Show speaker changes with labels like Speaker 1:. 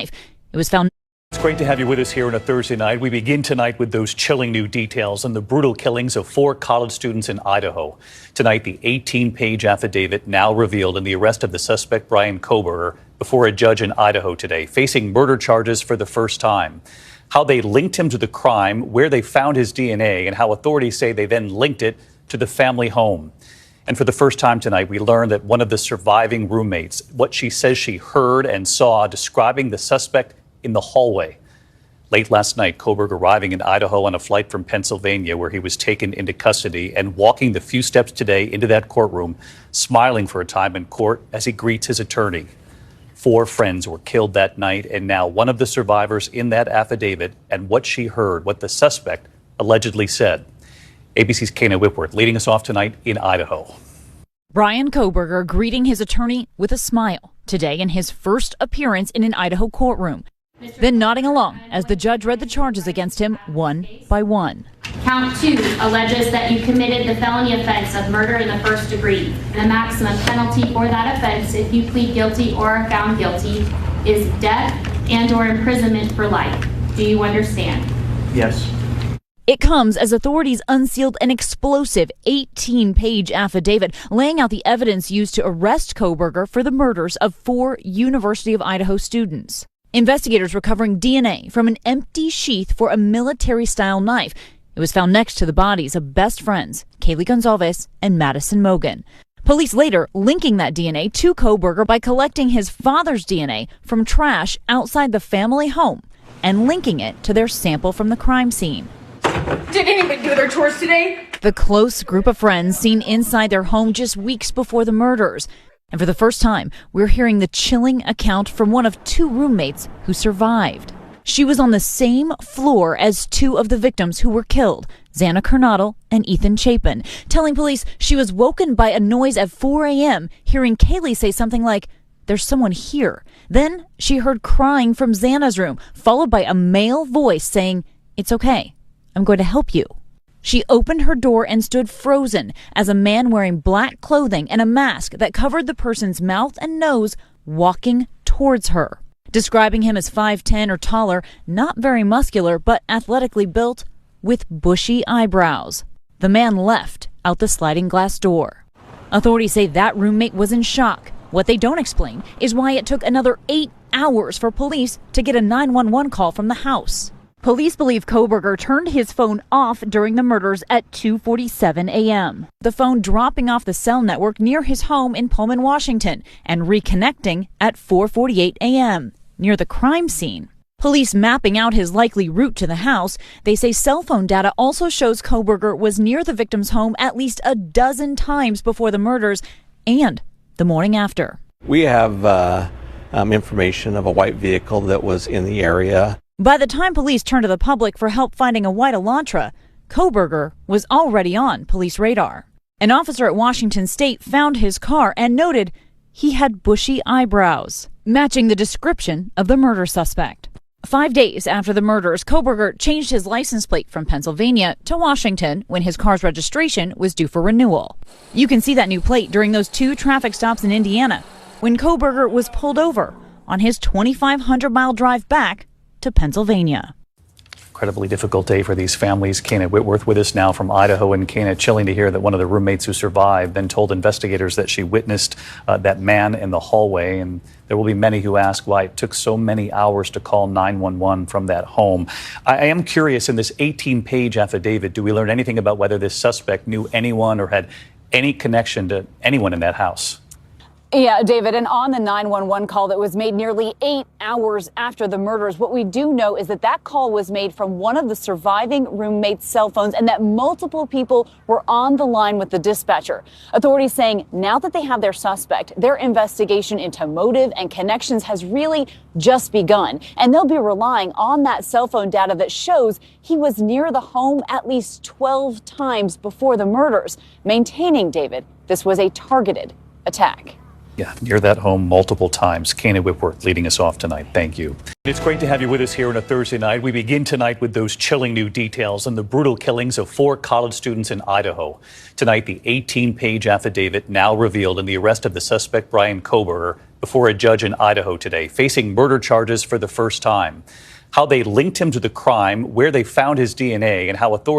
Speaker 1: It was found.
Speaker 2: It's great to have you with us here on a Thursday night. We begin tonight with those chilling new details on the brutal killings of 4 college students in Idaho. Tonight, the 18-page affidavit now revealed in the arrest of the suspect, Bryan Kohberger, before a judge in Idaho today, facing murder charges for the first time. How they linked him to the crime, where they found his DNA, and how authorities say they then linked it to the family home. And for the first time tonight, we learned that one of the surviving roommates, what she says she heard and saw describing the suspect in the hallway. Late last night, Kohberger arriving in Idaho on a flight from Pennsylvania, where he was taken into custody, and walking the few steps today into that courtroom, smiling for a time in court as he greets his attorney. 4 friends were killed that night, and now one of the survivors in that affidavit and what she heard, what the suspect allegedly said. ABC's Kana Whitworth leading us off tonight in Idaho.
Speaker 1: Bryan Kohberger greeting his attorney with a smile today in his first appearance in an Idaho courtroom, then nodding along as the judge read the charges against him one by one.
Speaker 3: Count 2 alleges that you committed the felony offense of murder in the first degree. The maximum penalty for that offense, if you plead guilty or are found guilty, is death and/or imprisonment for life. Do you understand?
Speaker 2: Yes.
Speaker 1: It comes as authorities unsealed an explosive 18-page affidavit laying out the evidence used to arrest Kohberger for the murders of 4 University of Idaho students. Investigators recovering DNA from an empty sheath for a military-style knife. It was found next to the bodies of best friends Kaylee Gonzalez and Madison Mogan. Police later linking that DNA to Kohberger by collecting his father's DNA from trash outside the family home and linking it to their sample from the crime scene.
Speaker 4: Did anybody do their chores today?
Speaker 1: The close group of friends seen inside their home just weeks before the murders. And for the first time, we're hearing the chilling account from one of 2 roommates who survived. She was on the same floor as 2 of the victims who were killed, Xana Kernodle and Ethan Chapin, telling police she was woken by a noise at 4 a.m., hearing Kaylee say something like, "There's someone here." Then she heard crying from Xana's room, followed by a male voice saying, "It's okay. I'm going to help you." She opened her door and stood frozen as a man wearing black clothing and a mask that covered the person's mouth and nose walking towards her. Describing him as 5'10" or taller, not very muscular, but athletically built, with bushy eyebrows. The man left out the sliding glass door. Authorities say that roommate was in shock. What they don't explain is why it took another 8 hours for police to get a 911 call from the house. Police believe Kohberger turned his phone off during the murders at 2:47 a.m. The phone dropping off the cell network near his home in Pullman, Washington, and reconnecting at 4:48 a.m. near the crime scene. Police mapping out his likely route to the house. They say cell phone data also shows Kohberger was near the victim's home at least a dozen times before the murders and the morning after.
Speaker 5: We have information of a white vehicle that was in the area.
Speaker 1: By the time police turned to the public for help finding a white Elantra, Kohberger was already on police radar. An officer at Washington State found his car and noted he had bushy eyebrows, matching the description of the murder suspect. 5 days after the murders, Kohberger changed his license plate from Pennsylvania to Washington when his car's registration was due for renewal. You can see that new plate during those 2 traffic stops in Indiana when Kohberger was pulled over on his 2,500-mile drive back to Pennsylvania.
Speaker 2: Incredibly difficult day for these families. Kana Whitworth with us now from Idaho. And Kana, chilling to hear that one of the roommates who survived then told investigators that she witnessed that man in the hallway. And there will be many who ask why it took so many hours to call 911 from that home. I am curious, in this 18-page affidavit, do we learn anything about whether this suspect knew anyone or had any connection to anyone in that house?
Speaker 6: Yeah, David, and on the 911 call that was made nearly 8 hours after the murders, what we do know is that that call was made from one of the surviving roommates' cell phones and that multiple people were on the line with the dispatcher. Authorities saying now that they have their suspect, their investigation into motive and connections has really just begun. And they'll be relying on that cell phone data that shows he was near the home at least 12 times before the murders, maintaining, David, this was a targeted attack.
Speaker 2: Yeah, near that home multiple times. Kana Whitworth leading us off tonight. Thank you. It's great to have you with us here on a Thursday night. We begin tonight with those chilling new details on the brutal killings of 4 college students in Idaho. Tonight, the 18-page affidavit now revealed in the arrest of the suspect, Bryan Kohberger, before a judge in Idaho today, facing murder charges for the first time. How they linked him to the crime, where they found his DNA, and how authorities